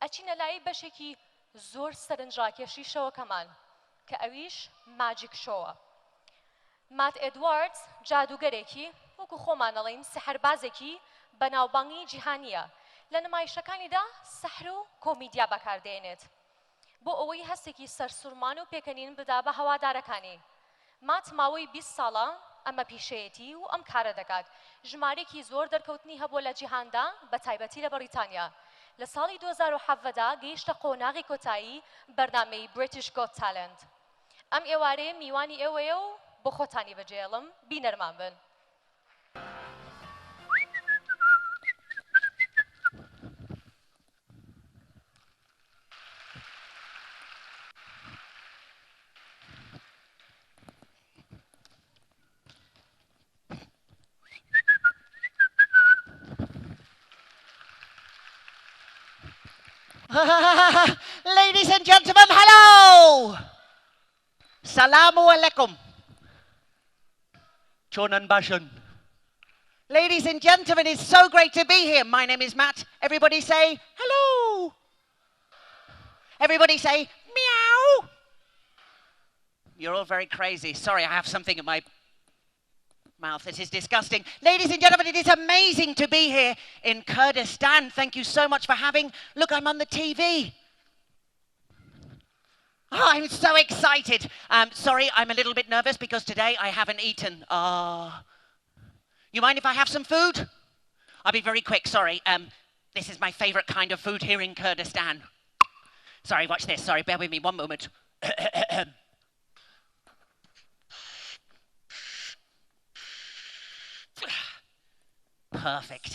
ئەچینە لای بەشێکی زۆر سەرنجڕاکێشی شەوەکەمان کە ئەویش ماجیک شۆوە. مات ئێدواردز جادوگەرێکی وەکو خۆمان دەڵێن سەحربازێکی بەناوبانگی جیهانیە لە نمایشەکانیدا سەحر و کۆمیدیا بەکاردێنێت بۆ ئەوەی هەستێکی سەرسوورمان و پێکەنین بدا بە هەوادارەکانی. مات ماوەی 20 ساڵە ئەمە پیشەیەتی و ئەم کارە دەکات. ژمارێکی زۆر دەرکەوتنی هەبووە لە جیهاندا بە تایبەتی لە بەریتانیا. لە ساڵی 2017دا گەیشتە قۆناغی کۆتایی بەرنامەی بریتیش گۆت تالنت. ئەم ئێوارەیە میوانی ئێوەیە و بۆ خۆتانی بەجێڵم بینەرمان بن. Ladies and gentlemen, hello! Salamu alaikum. Chonan Bashan. Ladies and gentlemen, it's so great to be here. My name is Matt. Everybody say hello. Everybody say meow. You're all very crazy. Sorry, I have something in my mouth. This is disgusting. Ladies and gentlemen, it is amazing to be here in Kurdistan. Thank you so much for having. Look, I'm on the TV. Oh, I'm so excited. Sorry, I'm a little bit nervous because today I haven't eaten. You mind if I have some food? I'll be very quick, sorry. This is my favorite kind of food here in Kurdistan. Sorry, watch this. Sorry, bear with me one moment. Perfect.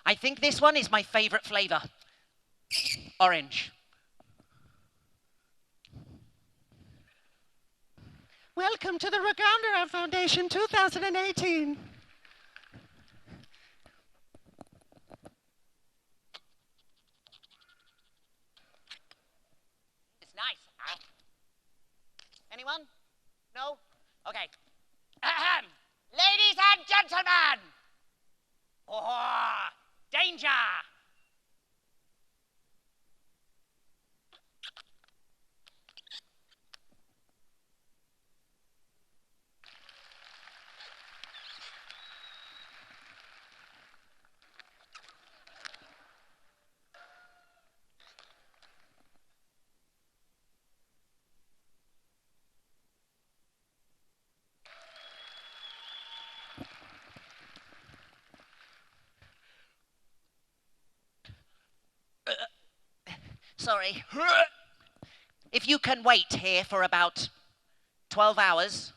I think this one is my favorite flavor. Orange. Welcome to the Ragandara Foundation 2018. It's nice. Anyone? No? Okay. Ahem. Ladies and gentlemen! Oh, danger! Sorry. If you can wait here for about 12 hours,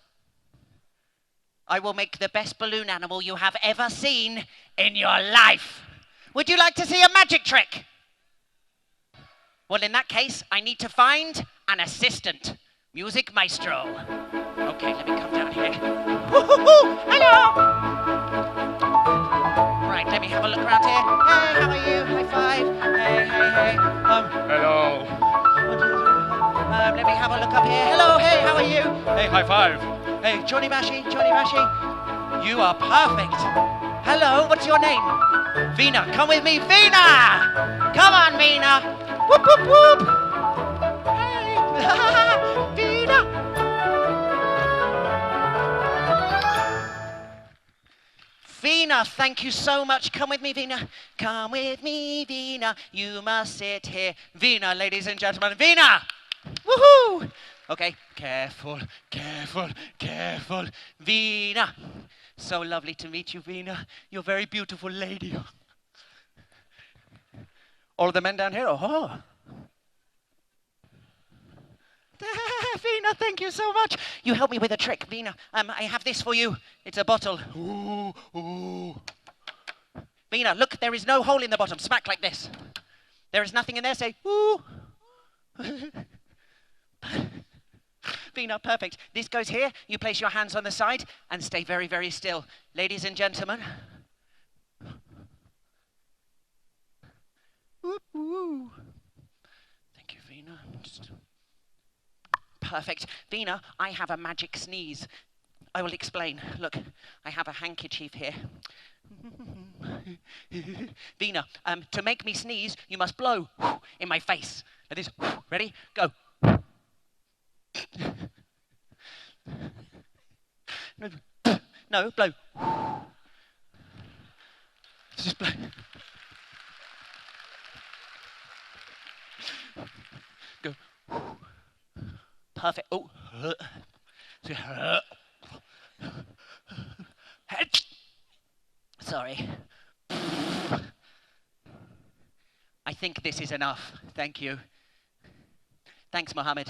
I will make the best balloon animal you have ever seen in your life. Would you like to see a magic trick? Well, in that case, I need to find an assistant. Music maestro. Okay, let me come down here. Hello! Right, let me have a look around here. Hey, how are you? High five. Hey. Hello. Let me have a look up here. Hello, hey, how are you? Hey, high five. Hey, Johnny Bashi. You are perfect. Hello, what's your name? Vina, come with me. Vina! Come on, Vina. Whoop, whoop, whoop. Hey. Vina. Vina, thank you so much. Come with me, Vina. Come with me, Vina. You must sit here. Vina, ladies and gentlemen. Vina! Woohoo! Okay, careful. Vina. So lovely to meet you, Vina. You're a very beautiful lady. All the men down here? Oh. Vina, thank you so much. You helped me with a trick, Vina. I have this for you. It's a bottle. Ooh. Vina, look, there is no hole in the bottom. Smack like this. There is nothing in there. Say, ooh. Vina, perfect. This goes here. You place your hands on the side and stay very, very still. Ladies and gentlemen. Ooh. Thank you, Vina. Perfect. Vina, I have a magic sneeze. I will explain. Look, I have a handkerchief here. Veena, to make me sneeze, you must blow in my face. Like this. Ready? Go. No, blow. Just blow. Go. Perfect. Oh. Sorry. I think this is enough. Thank you. Thanks, Mohammed.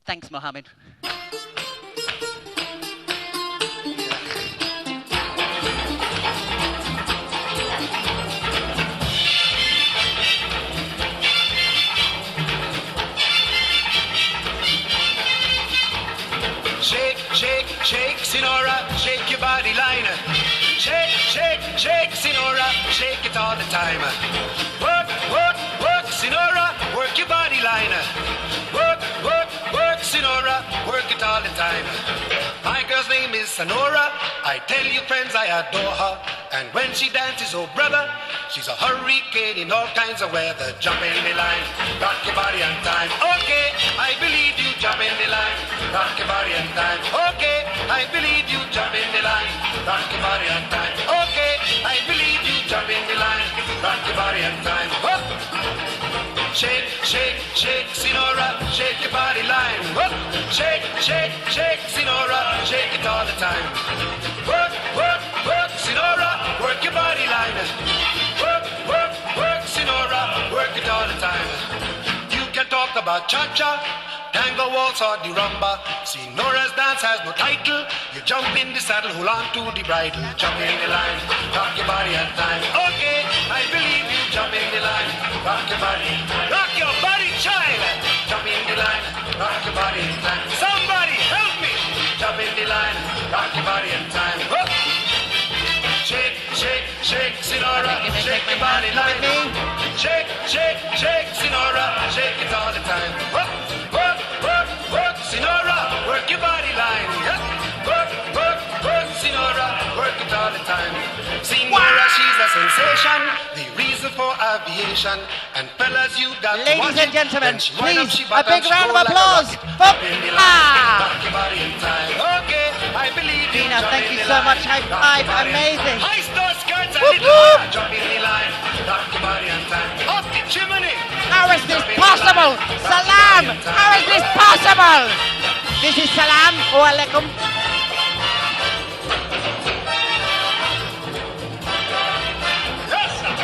Thanks, Mohammed. Shake, shake, shake, Sinora, shake your body line. Shake, shake, shake, Sinora, shake it all the time. Work, work, work, Sinora, work your body line. Work, work, work, Sinora, work it all the time. My girl's name is Sonora. I tell you, friends, I adore her. And when she dances, oh brother, she's a hurricane in all kinds of weather. Jump in the line, rock your body on time. Okay, I believe you. Jump in the line, rock your body on time. Okay, I believe you. Jump in the line, rock your body on time. Okay, I believe you. Jump in the line, rock your body on time. Whoop. Shake, shake, shake, Sinora, shake your body line. Whoop. Shake, shake, shake, Sinora, shake it all the time. Work, work, work, Sinora, work your body line. Work, work, work, Sinora, work it all the time. You can talk about cha-cha, tango waltz or the rumba. Sinora's dance has no title. You jump in the saddle, hold on to the bridle. Jump in the line, rock your body on time. Okay, I believe you. Jump in the line, rock your body. Rock your body, child. Jump in the line, rock your body in time. Somebody help me. Jump in the line, rock your body in time. Whoop. Shake, shake, shake, Sinora, shake your body line. Shake, shake, shake, Sinora, shake it all the time. Work, work, work, work, Sinora, work your body line. Yeah. Work, work, work, Sinora, work it all the time. Sinora, she's a sensation, the reason for aviation. And fellas, you got to watch Ladies and it. gentlemen, When she wind up, please, she a back big up, she round go of like a applause rocket. for Up in the line, Ah! rock your body in time. Okay, I believe you. Veena, Jump thank in you the so line, much. High rock five, your body. amazing. High star skirts and Whoop, little whoop. higher. Jump in the line, rock your body on time. Up the chimney. How is this Jump in the possible? line, rock your Salam! body on time. How is this possible? This is Salam or Alaikum. Yes, sir.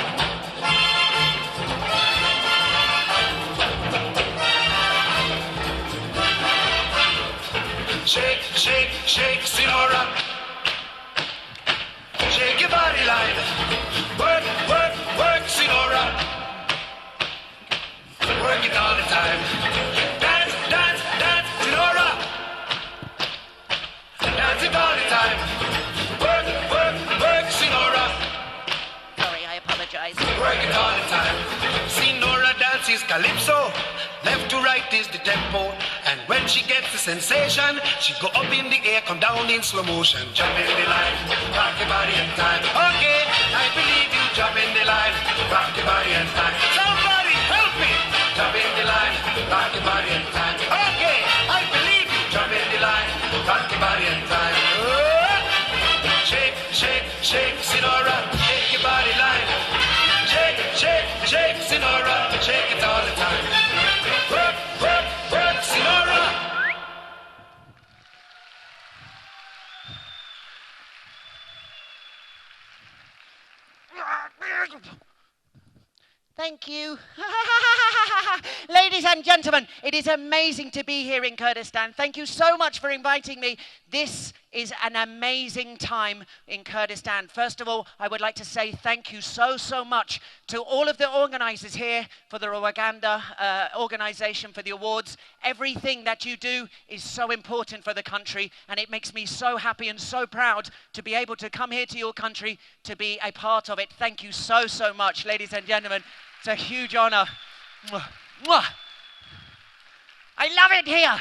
Shake, shake, shake, Sinora. Shake your body line. Work, work, work, Sinora. Work it all the time. Dance, dance, dance, Sinora. Dance it all the time. Work, work, work, Sinora. Sorry, I apologize. Work it all the time. Sinora dances calypso. Left to right is the tempo. And when she gets the sensation, she go up in the air, come down in slow motion. Jump in the line, rock your body in time. Okay, I believe you. Jump in the line, rock your body in time. Somebody help me. Jump in the line, rock your body in time. Okay, I believe you. Jump in the line, rock your body in time. Shake, shake, shake, Sinora, shake your body line. Shake, shake, shake, Sinora, shake it all the time. Work, work, work, Sinora. Thank you. Ladies and gentlemen, it is amazing to be here in Kurdistan. Thank you so much for inviting me. This is an amazing time in Kurdistan. First of all, I would like to say thank you so much to all of the organizers here for the Rawaganda organization for the awards. Everything that you do is so important for the country, and it makes me so happy and so proud to be able to come here to your country to be a part of it. Thank you so much, ladies and gentlemen. It's a huge honor. Mwah, mwah. I love it here.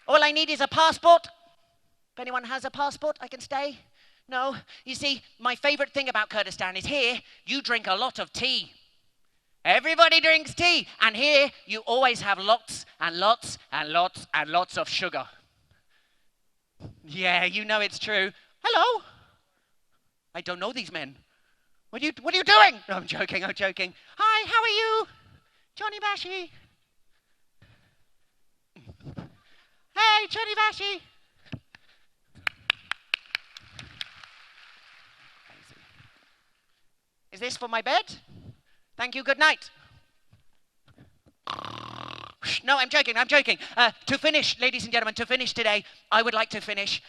All I need is a passport. If anyone has a passport, I can stay. No. You see, my favorite thing about Kurdistan is here, you drink a lot of tea. Everybody drinks tea. And here, you always have lots and lots and lots and lots of sugar. Yeah, you know it's true. Hello? I don't know these men. What are you doing? No, I'm joking. Hi, how are you? Johnny Bashi. Hey, Johnny Bashi. Is this for my bed? Thank you, good night. No, I'm joking. To finish, ladies and gentlemen, today, I would like to finish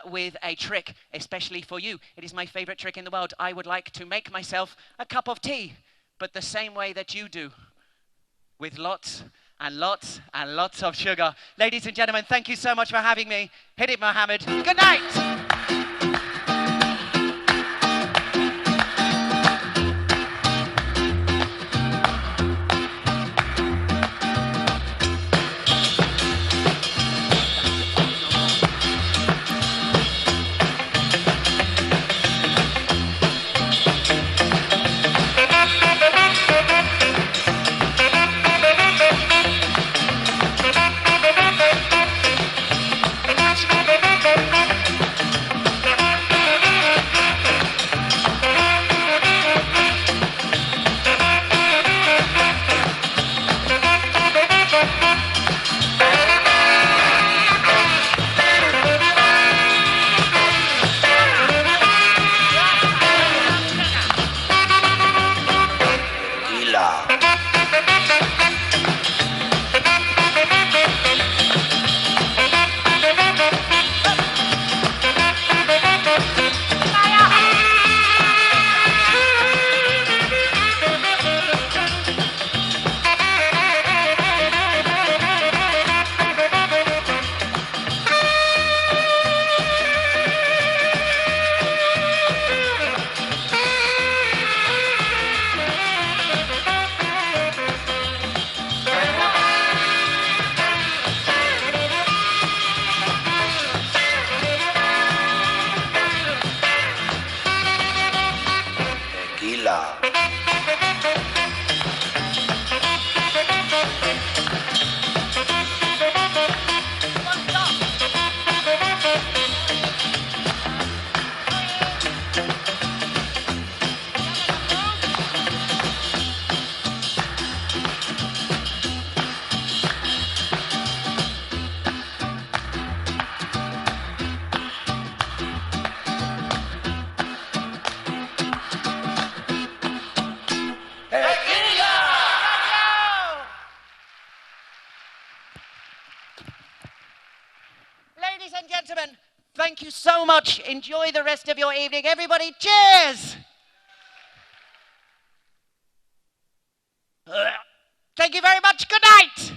with a trick, especially for you. It is my favorite trick in the world. I would like to make myself a cup of tea, but the same way that you do, with lots and lots and lots of sugar. Ladies and gentlemen, thank you so much for having me. Hit it, Mohammed. Good night. Ladies and gentlemen, thank you so much. Enjoy the rest of your evening. Everybody, cheers! Thank you very much. Good night.